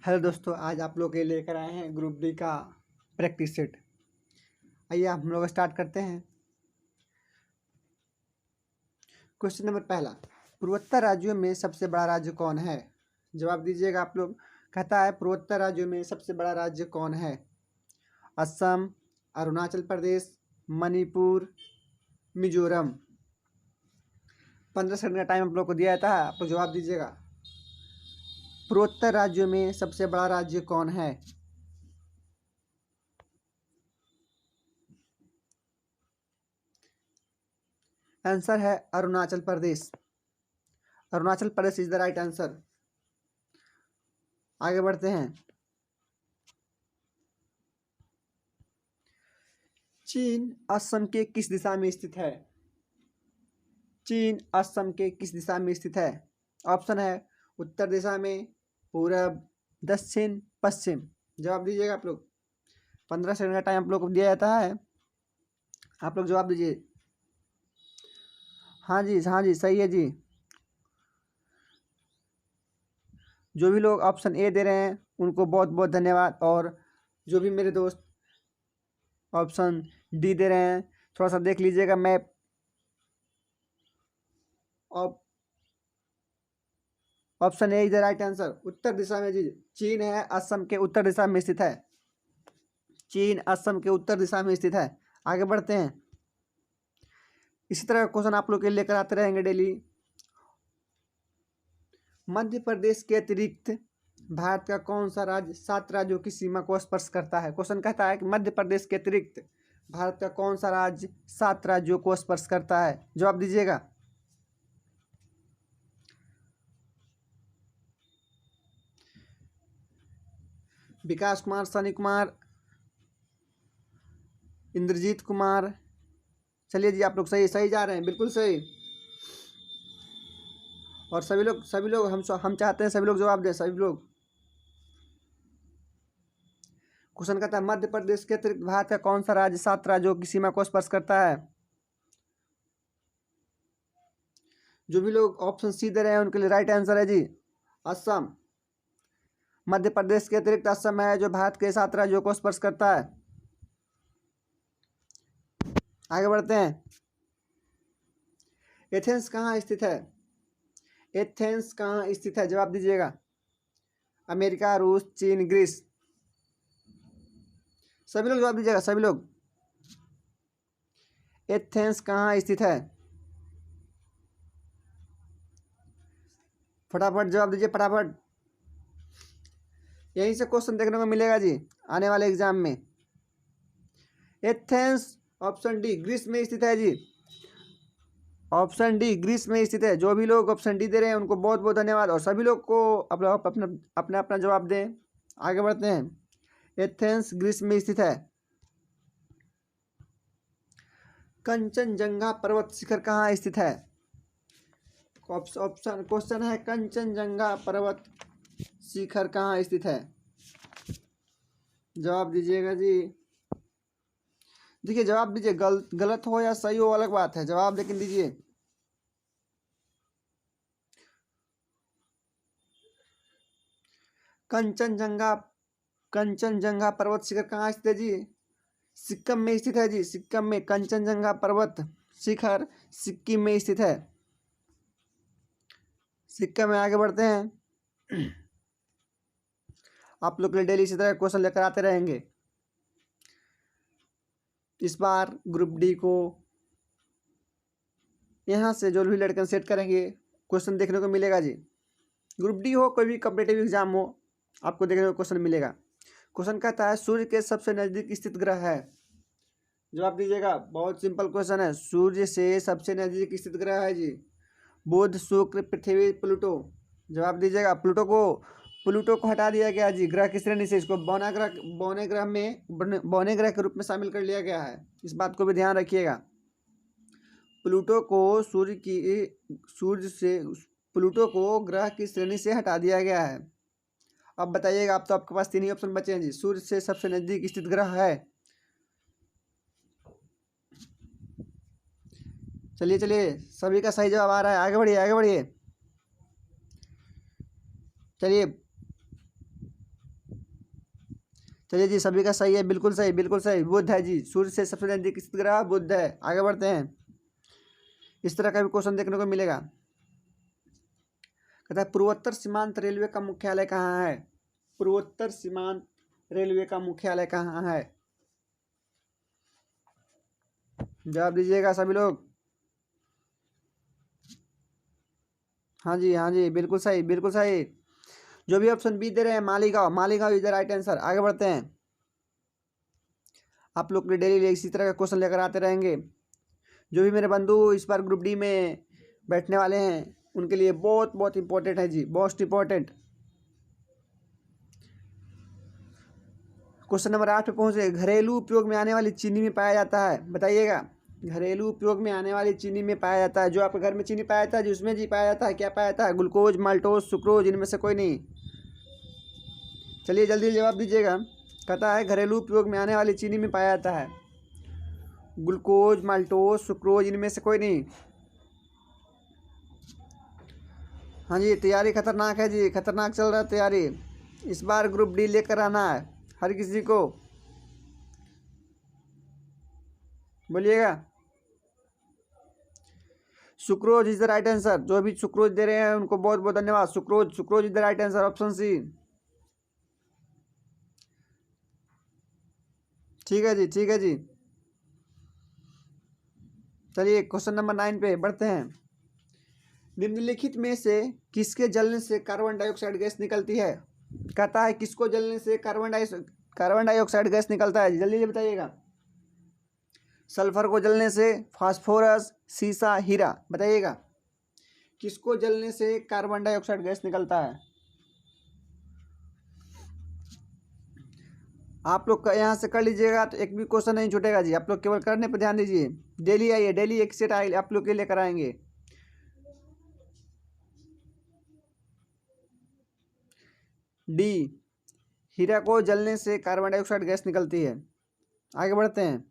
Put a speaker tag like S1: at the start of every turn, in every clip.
S1: Hello दोस्तों, आज आप लोग के लिए लेकर आए हैं ग्रुप डी का प्रैक्टिस सेट। आइए हम लोग स्टार्ट करते हैं। क्वेश्चन नंबर पहला, पूर्वोत्तर राज्यों में सबसे बड़ा राज्य कौन है? जवाब दीजिएगा आप लोग। कहता है पूर्वोत्तर राज्यों में सबसे बड़ा राज्य कौन है? असम, अरुणाचल प्रदेश, मणिपुर, मिजोरम। 15 सेकंड का टाइम आप लोग को दिया था, आप लोग जवाब दीजिएगा। पूर्वोत्तर राज्यों में सबसे बड़ा राज्य कौन है? आंसर है Arunachal Pradesh. Arunachal Pradesh is the right answer. आगे बढ़ते हैं। चीन असम के किस दिशा में स्थित है? चीन असम के किस दिशा में स्थित है? ऑप्शन है उत्तर दिशा में, पूरब, दक्षिण, पश्चिम। जवाब दीजिएगा आप लोग। 15 सेकंड का टाइम आप लोग को दिया जाता है, आप लोग जवाब दीजिए। हाँ जी, हाँ जी, सही है जी। जो भी लोग ऑप्शन ए दे रहे हैं उनको बहुत बहुत धन्यवाद, और जो भी मेरे दोस्त ऑप्शन डी दे रहे हैं थोड़ा सा देख लीजिएगा map. Option A is the right answer, उत्तर दिशा में जी। चीन है असम के उत्तर दिशा में स्थित है। चीन असम के उत्तर दिशा में स्थित है। आगे बढ़ते हैं। इसी तरह क्वेश्चन आप लोग के लिए लेकर आते रहेंगे डेली। मध्य प्रदेश के अतिरिक्त भारत का कौन सा राज्य 7 राज्यों की सीमा को स्पर्श करता है? क्वेश्चन कहता है कि मध्य प्रदेश के अतिरिक्त भारत का कौन सा राज्य 7 राज्यों को स्पर्श करता है? जवाब दीजिएगा। विकास कुमार, सनी कुमार, इंद्रजीत कुमार। चलिए जी, आप लोग सही सही जा रहे हैं, बिल्कुल सही। और सभी लोग हम चाहते हैं सभी लोग जवाब दें, सभी लोग। क्वेश्चन कहता है मध्य प्रदेश के अतिरिक्त भारत का कौन सा राज्य 7 राज्यों की सीमा को स्पर्श करता है? जो भी लोग ऑप्शन सी दे रहे हैं उनके लिए राइट आंसर है जी, असम। मध्य प्रदेश के अतिरिक्त असम है जो भारत के 7 राज्यों को स्पर्श करता है। आगे बढ़ते हैं। एथेंस कहाँ स्थित है? एथेंस कहाँ स्थित है? जवाब दीजिएगा। अमेरिका, रूस, चीन, ग्रीस। सभी लोग जवाब दीजिएगा, सभी लोग। एथेंस कहाँ स्थित है? फटाफट जवाब दीजिए, फटाफट। यहीं से क्वेश्चन देखने को मिलेगा जी आने वाले एग्जाम में। एथेंस ऑप्शन डी ग्रीस में स्थित है जी। ऑप्शन डी ग्रीस में स्थित है। जो भी लोग ऑप्शन डी दे रहे हैं उनको बहुत बहुत धन्यवाद, और सभी लोग को अपना अपना अपना अपना जवाब दें। आगे बढ़ते हैं। एथेंस ग्रीस में स्थित है। कंचनजंगा पर्वत शिखर कहाँ स्थित है? ऑप्शन क्वेश्चन है कंचनजंगा पर्वत शिखर कहाँ स्थित है? जवाब दीजिएगा जी। देखिए जवाब दीजिए, गलत हो या सही हो अलग बात है, जवाब लेकिन दीजिए। कंचनजंगा कंचनजंगा पर्वत शिखर कहाँ स्थित है जी? सिक्किम में स्थित है जी। सिक्किम में कंचनजंगा पर्वत शिखर सिक्किम में स्थित है। सिक्किम में। आगे बढ़ते हैं। आप लोग के लिए डेली इसी तरह क्वेश्चन लेकर आते रहेंगे। इस बार ग्रुप डी को यहाँ से जो भी लड़के सेट करेंगे क्वेश्चन देखने को मिलेगा जी। ग्रुप डी हो कोई भी कॉम्पिटेटिव एग्जाम हो, आपको देखने को क्वेश्चन मिलेगा। क्वेश्चन कहता है सूर्य के सबसे नजदीक स्थित ग्रह है? जवाब दीजिएगा। बहुत सिंपल क्वेश्चन है। सूर्य से सबसे नजदीक स्थित ग्रह है जी बुध, शुक्र, पृथ्वी, प्लूटो। जवाब दीजिएगा। प्लूटो को हटा दिया गया जी ग्रह की श्रेणी से। इसको बौने ग्रह के रूप में शामिल कर लिया गया है। इस बात को भी ध्यान रखिएगा। प्लूटो को प्लूटो को ग्रह की श्रेणी से हटा दिया गया है। अब बताइएगा, अब तो आपके पास 3 ही ऑप्शन बचे हैं जी। सूर्य से सबसे नजदीक स्थित ग्रह है? चलिए चलिए, सभी का सही जवाब आ रहा है। आगे बढ़िए, आगे बढ़िए। चलिए चलिए जी, सभी का सही है, बिल्कुल सही, बिल्कुल सही। बुध है जी, सूर्य से सबसे नजदीक स्थित ग्रह बुध है। आगे बढ़ते हैं, इस तरह का भी क्वेश्चन देखने को मिलेगा। कहता है पूर्वोत्तर सीमांत रेलवे का मुख्यालय कहाँ है? पूर्वोत्तर सीमांत रेलवे का मुख्यालय कहाँ है? जवाब दीजिएगा सभी लोग। हाँ जी, हाँ जी, बिल्कुल सही, बिल्कुल सही। जो भी ऑप्शन बी दे रहे हैं, Maligaon, Maligaon is the right answer. आगे बढ़ते हैं, आप लोग के डेली इसी तरह का क्वेश्चन लेकर आते रहेंगे। जो भी मेरे बंधु इस बार ग्रुप डी में बैठने वाले हैं उनके लिए बहुत बहुत इंपॉर्टेंट है जी, मोस्ट इंपॉर्टेंट। क्वेश्चन नंबर 8 पे पहुंचे। घरेलू उपयोग में आने वाली चीनी में पाया जाता है, बताइएगा। घरेलू उपयोग में आने वाली चीनी में पाया जाता है, जो आपके घर में चीनी पाया जाता है, जिसमें जी पाया जाता है, क्या पाया जाता है? ग्लूकोज, माल्टोज, सुक्रोज, इनमें से कोई नहीं। चलिए जल्दी जवाब दीजिएगा। कहता है घरेलू उपयोग में आने वाली चीनी में पाया जाता है ग्लूकोज, माल्टोज, सुक्रोज, इनमें से कोई नहीं। हाँ जी, तैयारी खतरनाक है जी, खतरनाक चल रहा है तैयारी। इस बार ग्रुप डी लेकर आना है हर किसी को, बोलिएगा। Sucrose is the right answer. जो भी सुक्रोज दे रहे हैं उनको बहुत बहुत धन्यवाद। Sucrose, sucrose is the right answer, option C. ठीक है जी, ठीक है जी। चलिए क्वेश्चन नंबर 9 पे बढ़ते हैं। निम्नलिखित में से किसके जलने से कार्बन डाइऑक्साइड गैस निकलती है? कहता है किसको जलने से कार्बन डाइऑक्साइड गैस निकलता है, जल्दी बताइएगा। सल्फर को जलने से, फास्फोरस, सीसा, हीरा, बताइएगा किसको जलने से कार्बन डाइऑक्साइड गैस निकलता है? आप लोग यहाँ से कर लीजिएगा तो एक भी क्वेश्चन नहीं छूटेगा जी। आप लोग केवल करने पर ध्यान दीजिए। डेली आइए, डेली एक सेट आइए, आप लोग के लेकर आएंगे। डी, हीरा को जलने से कार्बन डाइऑक्साइड गैस निकलती है। आगे बढ़ते हैं।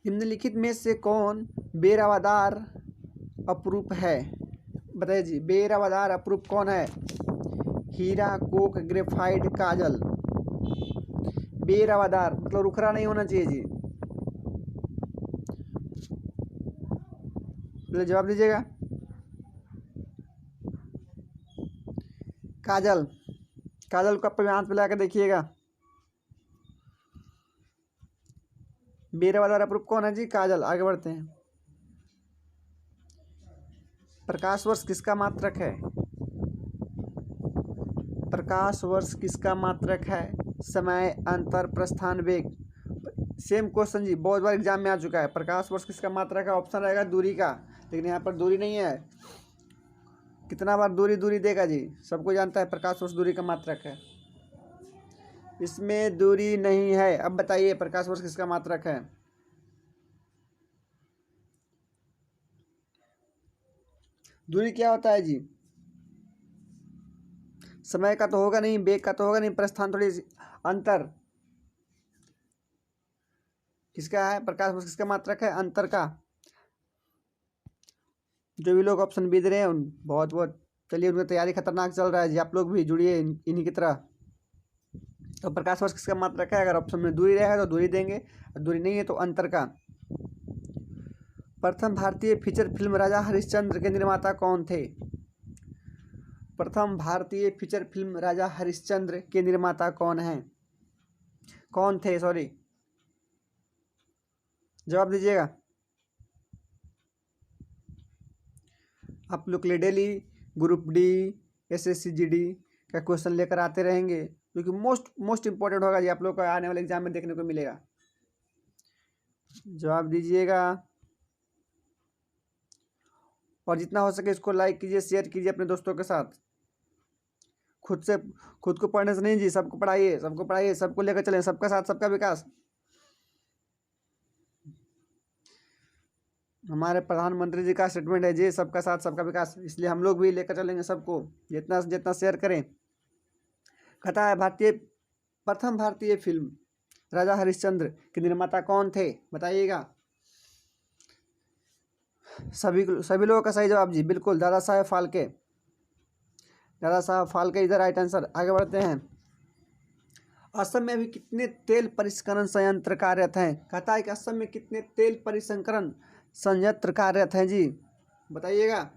S1: निम्नलिखित में से कौन बेरावादार अपरूप है? बताइए जी, बेरावादार अपरूप कौन है? हीरा, कोक, ग्रेफाइट, काजल। बेरावादार मतलब रुखरा नहीं होना चाहिए जी। पहले जवाब दीजिएगा। काजल, काजल को अपने हाथ पे लाकर देखिएगा। बेरावादार अपरूप कौन है जी? काजल। आगे बढ़ते हैं। प्रकाश वर्ष किसका मात्रक है? प्रकाश वर्ष किसका मात्रक है? समय, अंतर, प्रस्थान, वेग। सेम क्वेश्चन जी, बहुत बार एग्जाम में आ चुका है। प्रकाश वर्ष किसका मात्रक है? ऑप्शन रहेगा दूरी का, लेकिन यहाँ पर दूरी नहीं है। कितना बार दूरी दूरी देगा जी? सबको जानता है प्रकाश वर्ष दूरी का मात्रक है। इसमें दूरी नहीं है। अब बताइए प्रकाश वर्ष किसका मात्रक है? दूरी क्या होता है जी? समय का तो होगा नहीं, वेग का तो होगा नहीं, प्रस्थान थोड़ी, अंतर किसका है? प्रकाश वर्ष किसका मात्रक है? अंतर का। जो भी लोग ऑप्शन बी दे रहे हैं उन बहुत बहुत, चलिए उनकी तैयारी खतरनाक चल रहा है जी। आप लोग भी जुड़िए इन्हीं की तरह। तो प्रकाश वर्ष किसका मात्रक है? अगर ऑप्शन में दूरी रहेगा तो दूरी देंगे, और दूरी नहीं है तो अंतर का। प्रथम भारतीय फीचर फिल्म राजा हरिश्चंद्र के निर्माता कौन थे? प्रथम भारतीय फीचर फिल्म राजा हरिश्चंद्र के निर्माता कौन हैं? कौन थे, सॉरी, जवाब दीजिएगा। आप लोग के लिए daily group D, SSC GD का क्वेश्चन लेकर आते रहेंगे, जो कि मोस्ट इंपॉर्टेंट होगा जी। आप लोग को आने वाले एग्जाम में देखने को मिलेगा। जवाब दीजिएगा, और जितना हो सके इसको लाइक कीजिए, शेयर कीजिए अपने दोस्तों के साथ। खुद को पढ़ने से नहीं जी, सबको पढ़ाइए, सबको पढ़ाइए, सबको लेकर चलें। सबका साथ सबका विकास, हमारे प्रधानमंत्री जी का स्टेटमेंट है जी, सबका साथ सबका विकास। इसलिए हम लोग भी लेकर चलेंगे सबको, जितना जितना शेयर करें। कहता है प्रथम भारतीय फिल्म राजा हरिश्चंद्र के निर्माता कौन थे? बताइएगा। सभी लोगों का सही जवाब जी, बिल्कुल दादा साहेब फाल्के। दादा साहब फाल्के इधर राइट आंसर। आगे बढ़ते हैं। असम में अभी कितने तेल परिष्करण संयंत्र कार्यरत हैं? कहता है कि असम में कितने तेल परिष्करण संयंत्र कार्यरत हैं जी, बताइएगा।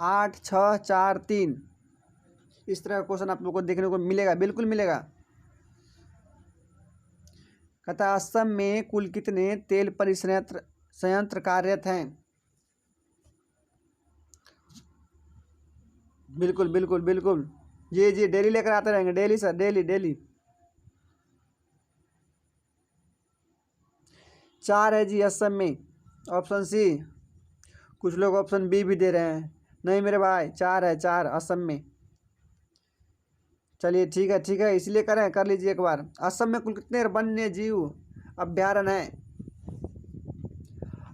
S1: 8, 6, 4, 3। इस तरह का क्वेश्चन आप लोगों को देखने को मिलेगा, बिल्कुल मिलेगा। कहता है असम में कुल कितने तेल परिष्करण संयंत्र कार्यरत हैं? बिल्कुल बिल्कुल बिल्कुल जी डेली लेकर आते रहेंगे, डेली सर, डेली डेली। 4 है जी असम में, ऑप्शन सी। कुछ लोग ऑप्शन बी भी दे रहे हैं। नहीं मेरे भाई, 4 है, 4 असम में। चलिए ठीक है, इसलिए करें, कर लीजिए एक बार। असम में कुल कितने वन्य जीव अभ्यारण्य हैं?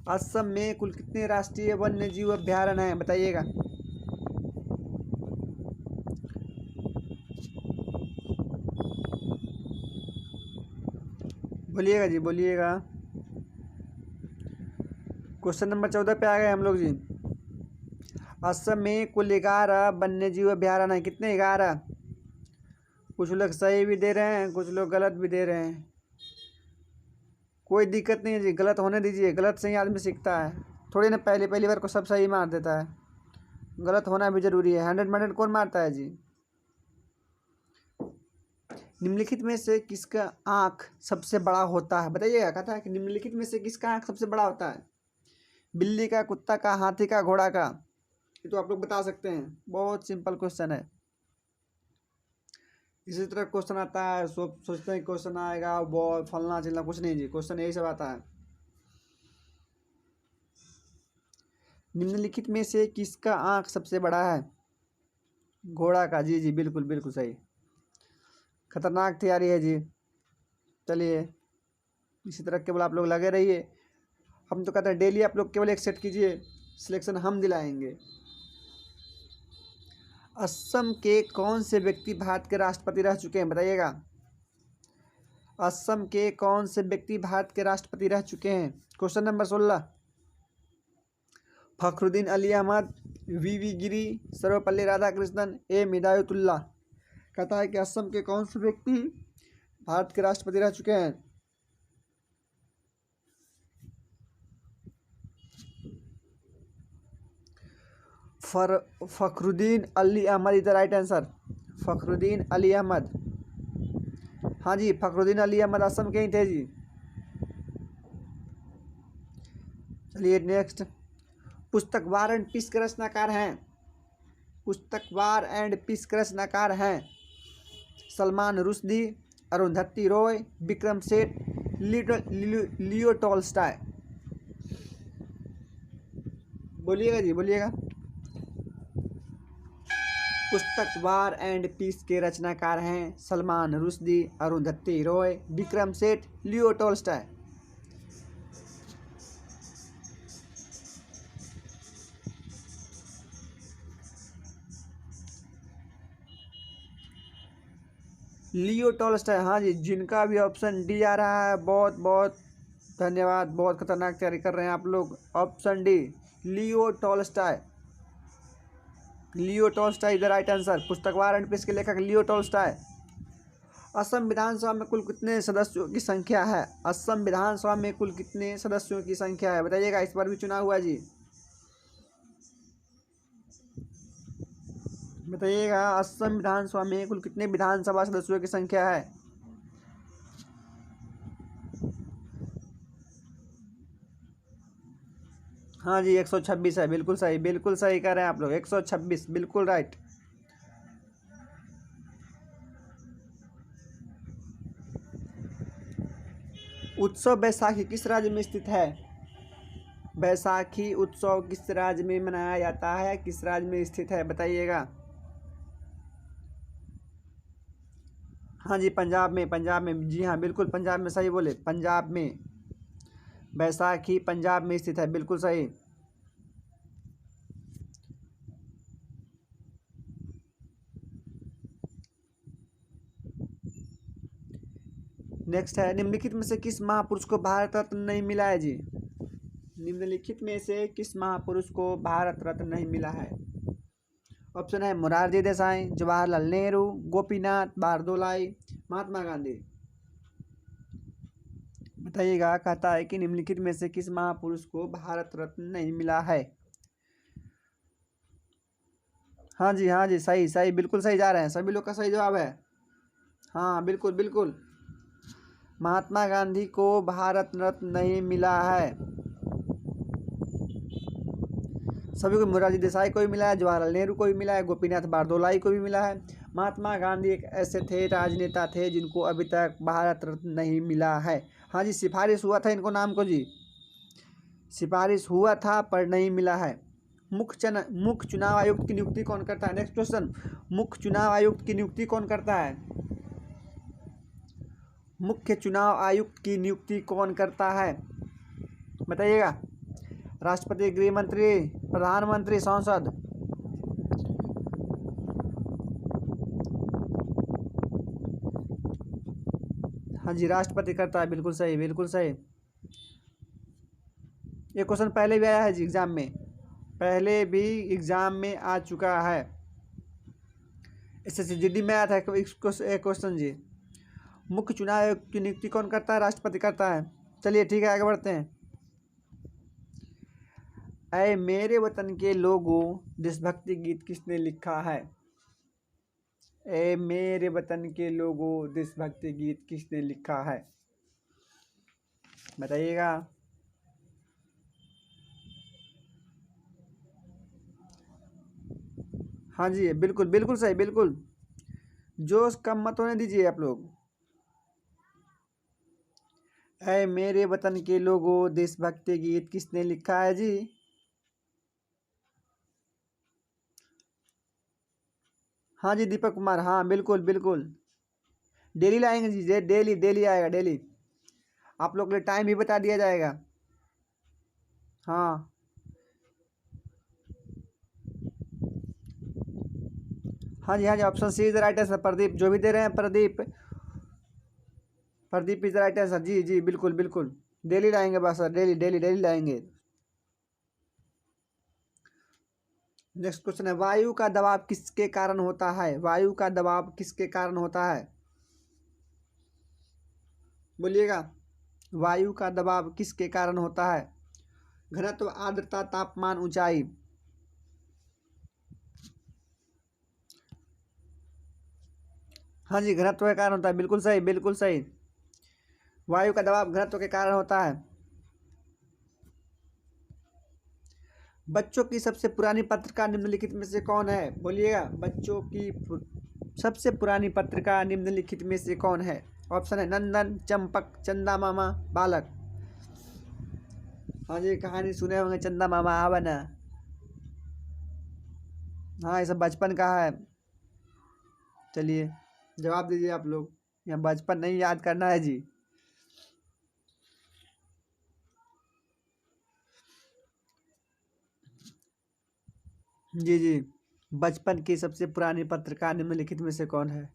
S1: असम में कुल कितने राष्ट्रीय वन्य जीव अभ्यारण्य हैं, बताइएगा। बोलिएगा जी, बोलिएगा। क्वेश्चन नंबर 14 पे आ गए हम लोग जी। असम में कुल 11 वन्य जीव अभ्यारण्य हैं। कितने? 11। कुछ लोग सही भी दे रहे हैं, कुछ लोग गलत भी दे रहे हैं। कोई दिक्कत नहीं है जी, गलत होने दीजिए। गलत से ही आदमी सीखता है, थोड़ी ना पहली बार को सब सही मार देता है। गलत होना भी जरूरी है। 100 में 100 कौन मारता है जी। निम्नलिखित में से किसका आँख सबसे बड़ा होता है, बताइएगा। कहता है कि निम्नलिखित में से किसका आँख सबसे बड़ा होता है? बिल्ली का, कुत्ता का, हाथी का, घोड़ा का? ये तो आप लोग बता सकते हैं, बहुत सिंपल क्वेश्चन है। इसी तरह क्वेश्चन आता है, सोचते हैं क्वेश्चन आएगा बॉल फलना चिलना, कुछ नहीं जी, क्वेश्चन यही सब आता है। निम्नलिखित में से किसका आँख सबसे बड़ा है? घोड़ा का। जी बिल्कुल बिल्कुल सही। खतरनाक तैयारी है जी। चलिए इसी तरह केवल आप लोग लगे रहिए। हम तो कहते हैं डेली आप लोग केवल एक सेट कीजिए, सिलेक्शन हम दिलाएंगे। असम के कौन से व्यक्ति भारत के राष्ट्रपति रह चुके हैं, बताइएगा। असम के कौन से व्यक्ति भारत के राष्ट्रपति रह चुके हैं? Question number 16। Fakhruddin Ali Ahmed, V Giri, Sarvepalli Radhakrishnan, Hidayatullah. कहता है कि असम के कौन से व्यक्ति भारत के राष्ट्रपति रह चुके हैं? Fakhruddin Ali Ahmed is the right answer. Fakhruddin Ali Ahmed, हाँ जी, फखरुद्दीन अली अहमद असम के ही थे जी। चलिए नेक्स्ट। पुस्तक वार एंड पीस के रचनाकार हैं? पुस्तक वार एंड पीस के रचनाकार हैं सलमान रुश्दी, अरुंधति रॉय, विक्रम सेठ, लियो टॉल्स्टॉय। बोलिएगा जी, बोलिएगा। पुस्तक वार एंड पीस के रचनाकार हैं Salman Rushdie, Arundhati Roy, Vikram Seth, Leo Tolstoy. Leo Tolstoy, हाँ जी, जिनका भी ऑप्शन डी आ रहा है बहुत बहुत धन्यवाद। बहुत खतरनाक तैयारी कर रहे हैं आप लोग। Option D Leo Tolstoy. Leo Tolstoy is the right answer. पुस्तक वार एंड पीस के लेखक लियो टॉल्स्टॉय। असम विधानसभा में कुल कितने सदस्यों की संख्या है? असम विधानसभा में कुल कितने सदस्यों की संख्या है, बताइएगा। इस बार भी चुनाव हुआ जी, बताइएगा। असम विधानसभा में कुल कितने विधानसभा सदस्यों की संख्या है? हाँ जी 126 है, बिल्कुल सही, बिल्कुल सही कह रहे हैं आप लोग। 126 बिल्कुल राइट। उत्सव बैसाखी किस राज्य में स्थित है? बैसाखी उत्सव किस राज्य में मनाया जाता है, किस राज्य में स्थित है, बताइएगा। हाँ जी पंजाब में, पंजाब में, जी हाँ बिल्कुल पंजाब में, सही बोले, पंजाब में। बैसाखी पंजाब में स्थित है, बिल्कुल सही। नेक्स्ट है, निम्नलिखित में से किस महापुरुष को भारत रत्न नहीं मिला है जी? निम्नलिखित में से किस महापुरुष को भारत रत्न नहीं मिला है? ऑप्शन है मोरारजी देसाई, जवाहरलाल नेहरू, गोपीनाथ बारदोलाई, महात्मा गांधी। बताइएगा। कहता है कि निम्नलिखित में से किस महापुरुष को भारत रत्न नहीं मिला है। हाँ जी सही सही बिल्कुल सही जा रहे हैं, सभी लोग का सही जवाब है। हाँ बिल्कुल बिल्कुल, महात्मा गांधी को भारत रत्न नहीं मिला है। सभी को, मोरारजी देसाई को भी मिला है, जवाहरलाल नेहरू को भी मिला है, गोपीनाथ बारदोलाई को भी मिला है। महात्मा गांधी एक ऐसे थे राजनेता थे जिनको अभी तक भारत रत्न नहीं मिला है। हाँ जी, सिफारिश हुआ था इनको नाम को जी, सिफारिश हुआ था पर नहीं मिला है। मुख्य चुनाव आयुक्त की नियुक्ति कौन करता है। नेक्स्ट क्वेश्चन, मुख्य चुनाव आयुक्त की नियुक्ति कौन करता है। मुख्य चुनाव आयुक्त की नियुक्ति कौन करता है, बताइएगा। राष्ट्रपति, गृह मंत्री, प्रधानमंत्री, सांसद। हाँ जी, राष्ट्रपति करता है, बिल्कुल सही बिल्कुल सही। ये क्वेश्चन पहले भी आया है जी एग्जाम में, पहले भी एग्जाम में आ चुका है। एसएससी जीडी में आया था एक क्वेश्चन जी। मुख्य चुनाव आयुक्त की नियुक्ति कौन करता है, राष्ट्रपति करता है। चलिए ठीक है, आगे बढ़ते हैं। ऐ मेरे वतन के लोगों देशभक्ति गीत किसने लिखा है। ऐ मेरे वतन के लोगों देशभक्ति गीत किसने लिखा है, बताइएगा। हाँ जी बिल्कुल बिल्कुल सही बिल्कुल, जोश कम मत होने दीजिए आप लोग। ऐ मेरे वतन के लोगों देशभक्ति गीत किसने लिखा है जी। हाँ जी दीपक कुमार, हाँ बिल्कुल बिल्कुल, डेली लाएंगे जी, डेली डेली आएगा डेली, आप लोग के लिए टाइम भी बता दिया जाएगा। हाँ हाँ जी option C is the right answer. Pradeep जो भी दे रहे हैं, Pradeep is the right answer. जी जी बिल्कुल बिल्कुल, डेली लाएंगे बस सर, डेली डेली डेली लाएंगे। नेक्स्ट क्वेश्चन है, वायु का दबाव किसके कारण होता है। वायु का दबाव किसके कारण होता है, बोलिएगा। वायु का दबाव किसके कारण होता है। घनत्व, आर्द्रता, तापमान, ऊंचाई। हाँ जी, घनत्व के कारण होता है, बिल्कुल सही बिल्कुल सही। वायु का दबाव घनत्व के कारण होता है। बच्चों की सबसे पुरानी पत्रिका निम्नलिखित में से कौन है, बोलिएगा। बच्चों की सबसे पुरानी पत्रिका निम्नलिखित में से कौन है। ऑप्शन है नंदन, चंपक, चंदा मामा, बालक। हाँ जी, कहानी सुने होंगे चंदा मामा आवना। हाँ ये सब बचपन का है। चलिए जवाब दीजिए आप लोग, यहाँ बचपन नहीं याद करना है जी। जी जी, बचपन की सबसे पुरानी पत्रिका निम्नलिखित में से कौन है।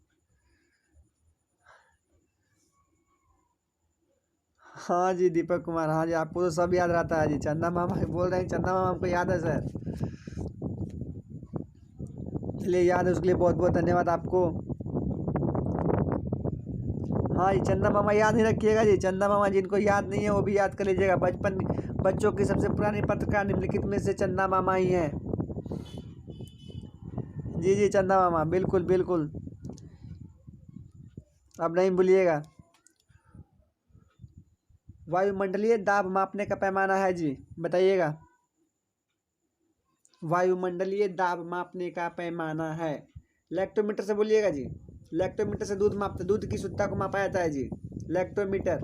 S1: हाँ जी दीपक कुमार, हाँ जी आपको तो सब याद रहता है जी। चंदा मामा बोल रहे हैं, चंदा मामा हमको याद है सर। चलिए याद है, उसके लिए बहुत बहुत धन्यवाद आपको। हाँ जी चंदा मामा याद ही रखिएगा जी, चंदा मामा जिनको याद नहीं है वो भी याद कर लीजिएगा। बच्चों की सबसे पुरानी पत्रिका निम्नलिखित में से चंदा मामा ही हैं। जी जी चंदा मामा, बिल्कुल बिल्कुल, अब नहीं भूलिएगा। वायुमंडलीय दाब मापने का पैमाना है जी, बताइएगा। वायुमंडलीय दाब मापने का पैमाना है, लैक्टोमीटर से बोलिएगा जी। लैक्टोमीटर से दूध की शुद्धता को मापा जाता है जी, लैक्टोमीटर।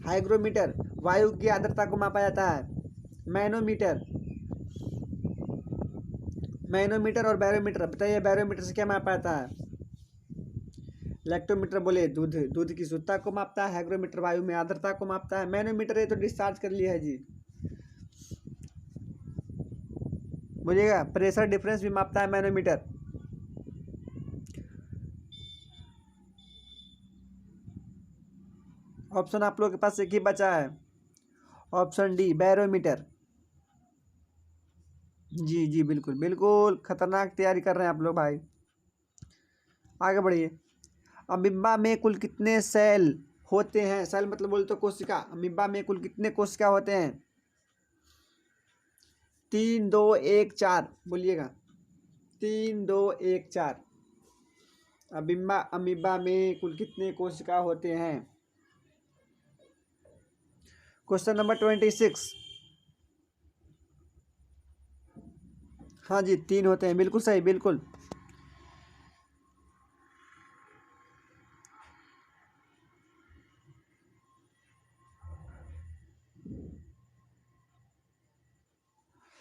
S1: हाइग्रोमीटर, वायु की आर्द्रता को मापा जाता है। मैनोमीटर, और बैरोमीटर, बताइए बैरोमीटर से क्या मापा जाता है। लैक्टोमीटर बोले दूध की शुद्धता को मापता है, हाइग्रोमीटर वायु में आर्द्रता को मापता है, मैनोमीटर ये तो डिस्चार्ज कर लिया है जी। बोलिएगा, प्रेशर डिफरेंस भी मापता है मैनोमीटर। ऑप्शन आप लोग के पास एक ही बचा है, ऑप्शन डी बैरोमीटर। जी जी बिल्कुल बिल्कुल, खतरनाक तैयारी कर रहे हैं आप लोग भाई। आगे बढ़िए। अमीबा में कुल कितने सेल होते हैं? सेल मतलब बोले तो कोशिका। अमीबा में कुल कितने कोशिका होते हैं? 3 2 1 4 बोलिएगा। 3 2 1 4। अमीबा अमीबा में कुल कितने कोशिका होते हैं? Question number 26। हाँ जी 3 होते हैं, बिल्कुल सही बिल्कुल।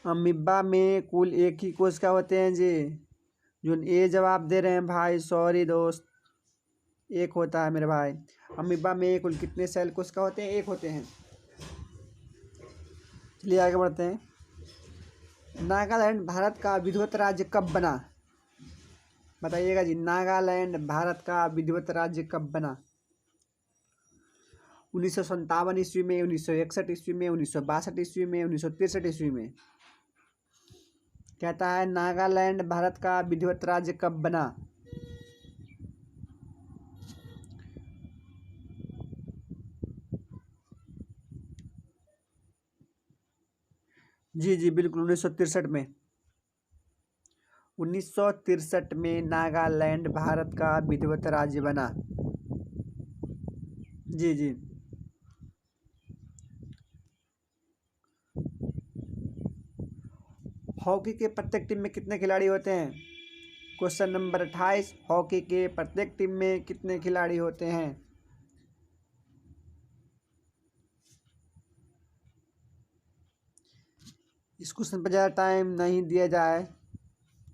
S1: अमीबा में कुल एक ही कोशिका होते हैं जी। जो ये जवाब दे रहे हैं भाई, सॉरी दोस्त, एक होता है मेरे भाई। अमीबा में कुल कितने सेल कोशिका होते हैं? एक होते हैं। चलिए आगे बढ़ते हैं। नागालैंड भारत का विधिवत राज्य कब बना? बताइएगा जी, नागालैंड भारत का विधिवत राज्य कब बना? 1957 ईस्वी में, 1961 ईस्वी में, 1962 ईस्वी में, 1963 ईस्वी में? कहता है नागालैंड भारत का विधिवत राज्य कब बना? जी जी बिल्कुल, 1963 में। 1963 में नागालैंड भारत का विधिवत राज्य बना। जी जी। हॉकी के प्रत्येक टीम में कितने खिलाड़ी होते हैं? Question number 28। हॉकी के प्रत्येक टीम में कितने खिलाड़ी होते हैं? इस क्वेश्चन पर ज़्यादा टाइम नहीं दिया जाए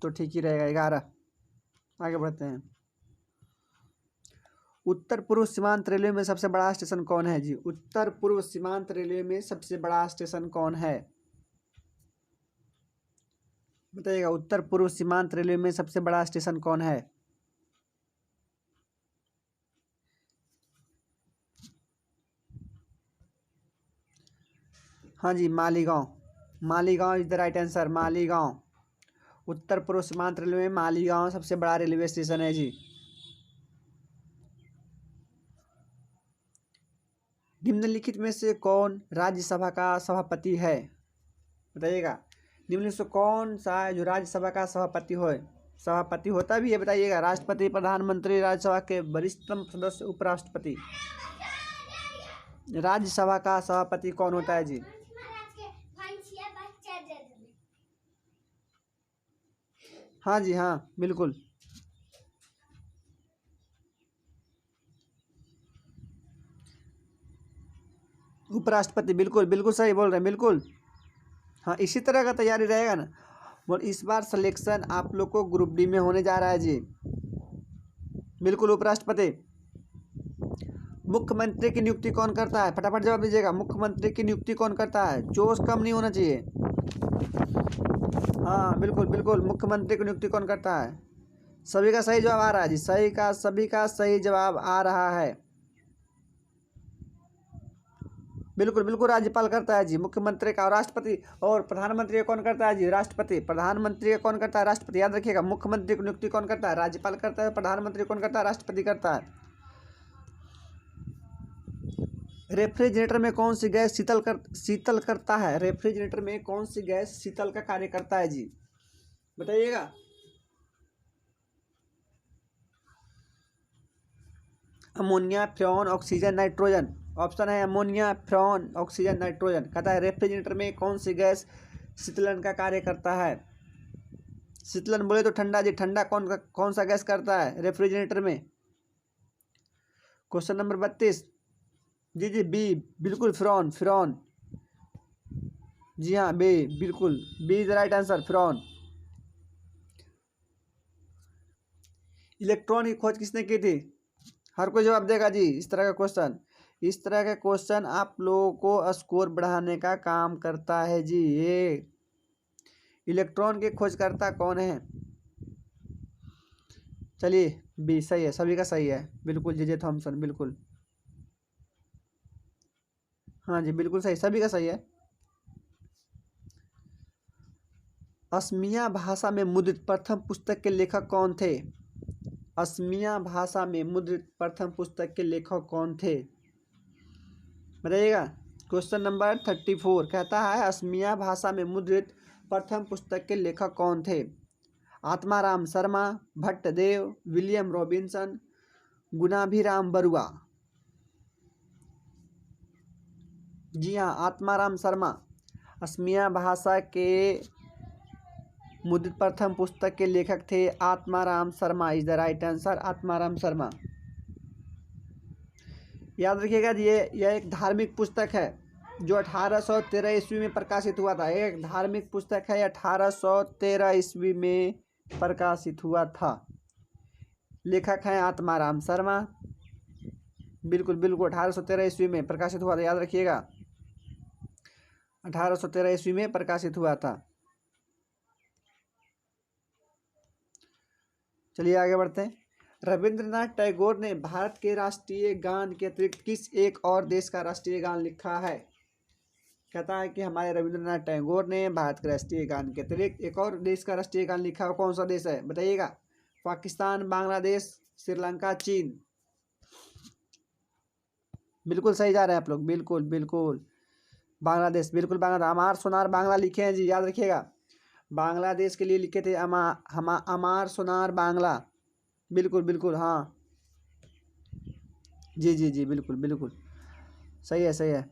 S1: तो ठीक ही रहेगा। 11। आगे बढ़ते हैं। उत्तर पूर्व सीमांत रेलवे में सबसे बड़ा स्टेशन कौन है जी? उत्तर पूर्व सीमांत रेलवे में सबसे बड़ा स्टेशन कौन है? बताइएगा, उत्तर पूर्व सीमांत रेलवे में सबसे बड़ा स्टेशन कौन है? हाँ जी, Maligaon. Maligaon is the right answer, Maligaon. उत्तर पूर्व सीमांत रेलवे में मालीगांव सबसे बड़ा रेलवे स्टेशन है जी। निम्नलिखित में से कौन राज्यसभा का सभापति है? बताइएगा, निम्नलिखित से कौन सा है जो राज्यसभा का सभापति होता भी है? बताइएगा, राष्ट्रपति, प्रधानमंत्री, राज्यसभा के वरिष्ठतम सदस्य, उपराष्ट्रपति। राज्यसभा का सभापति कौन होता है जी? हाँ जी हाँ बिल्कुल। उपराष्ट्रपति, बिल्कुल बिल्कुल सही बोल रहे हैं, बिल्कुल। हाँ, इसी तरह का तैयारी रहेगा ना। और इस बार सिलेक्शन आप लोग को ग्रुप डी में होने जा रहा है जी। बिल्कुल, उपराष्ट्रपति। मुख्यमंत्री की नियुक्ति कौन करता है? फटाफट जवाब दीजिएगा, मुख्यमंत्री की नियुक्ति कौन करता है? जोश कम नहीं होना चाहिए। हाँ बिल्कुल बिल्कुल, मुख्यमंत्री की नियुक्ति कौन करता है? सभी का सही जवाब आ रहा है जी, सभी का सही जवाब आ रहा है। बिल्कुल बिल्कुल, राज्यपाल करता है जी। मुख्यमंत्री का, और राष्ट्रपति और प्रधानमंत्री का कौन करता है जी? राष्ट्रपति। प्रधानमंत्री का कौन करता है? राष्ट्रपति। याद रखिएगा, मुख्यमंत्री की नियुक्ति कौन करता है? राज्यपाल करता है। प्रधानमंत्री कौन करता है? राष्ट्रपति करता है। रेफ्रिजरेटर में कौन सी गैस शीतल करता है? रेफ्रिजरेटर में कौन सी गैस शीतल का कार्य करता है जी? बताइएगा। Ammonia, freon, oxygen, nitrogen. Option है अमोनिया, फ्रेन, ऑक्सीजन, नाइट्रोजन। कहता है रेफ्रिजरेटर में कौन सी गैस शीतलन का कार्य करता है? शीतलन बोले तो ठंडा जी, ठंडा कौन सा गैस करता है रेफ्रिजरेटर में? Question number 32। जी जी, बी बिल्कुल, फ्रॉन। जी हाँ, बी बिल्कुल, B is the right answer, freon. Electron की खोज किसने की थी? हर कोई जवाब देगा जी। इस तरह का क्वेश्चन आप लोगों को स्कोर बढ़ाने का काम करता है जी। ये इलेक्ट्रॉन की खोजकर्ता कौन है? चलिए, बी सही है, सभी का सही है, बिल्कुल, जे थॉमसन, बिल्कुल। हाँ जी बिल्कुल सही, सभी का सही है। असमिया भाषा में मुद्रित प्रथम पुस्तक के लेखक कौन थे? असमिया भाषा में मुद्रित प्रथम पुस्तक के लेखक कौन थे? बताइएगा। क्वेश्चन नंबर 34 कहता है असमिया भाषा में मुद्रित प्रथम पुस्तक के लेखक कौन थे? Atmaram Sharma, Bhattadev, William Robinson, Gunabhiram Barua. जी हाँ, आत्माराम शर्मा। असमिया भाषा के मुद्रित प्रथम पुस्तक के लेखक थे Atmaram Sharma. Is the right answer, Atmaram Sharma. याद रखिएगा यह एक धार्मिक पुस्तक है जो 1813 ईस्वी में प्रकाशित हुआ था। एक धार्मिक पुस्तक है, 1813 ईस्वी में प्रकाशित हुआ था। लेखक हैं आत्माराम शर्मा। बिल्कुल बिल्कुल 1813 ईस्वी में प्रकाशित हुआ था, याद रखिएगा। 1813 ईस्वी में प्रकाशित हुआ था। चलिए आगे बढ़ते हैं। रविंद्रनाथ टैगोर ने भारत के राष्ट्रीय गान के अतिरिक्त किस एक और देश का राष्ट्रीय गान लिखा है? कहता है कि हमारे रविंद्रनाथ टैगोर ने भारत के राष्ट्रीय गान के अतिरिक्त एक और देश का राष्ट्रीय गान लिखा है। कौन सा देश है बताइएगा? पाकिस्तान, बांग्लादेश, श्रीलंका, चीन। बिल्कुल सही जा रहे हैं आप लोग, बिल्कुल बिल्कुल बांग्लादेश, बिल्कुल बांग्लादेश। अमार सोनार बांग्ला लिखे हैं जी, याद रखिएगा। बांग्लादेश के लिए लिखे थे अमार सोनार बांग्ला। बिल्कुल बिल्कुल, हाँ जी जी जी, बिल्कुल बिल्कुल सही है, सही है।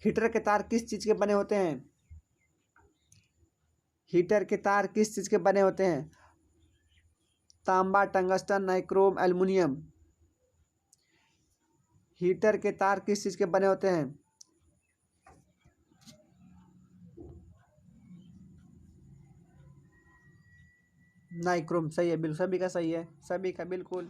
S1: हीटर के तार किस चीज़ के बने होते हैं? हीटर के तार किस चीज़ के बने होते हैं? तांबा, टंगस्टन, नाइक्रोम, एल्युमिनियम। हीटर के तार किस चीज़ के बने होते हैं? नाइक्रोम। सही है, बिल्कुल सभी का सही है, सभी का बिल्कुल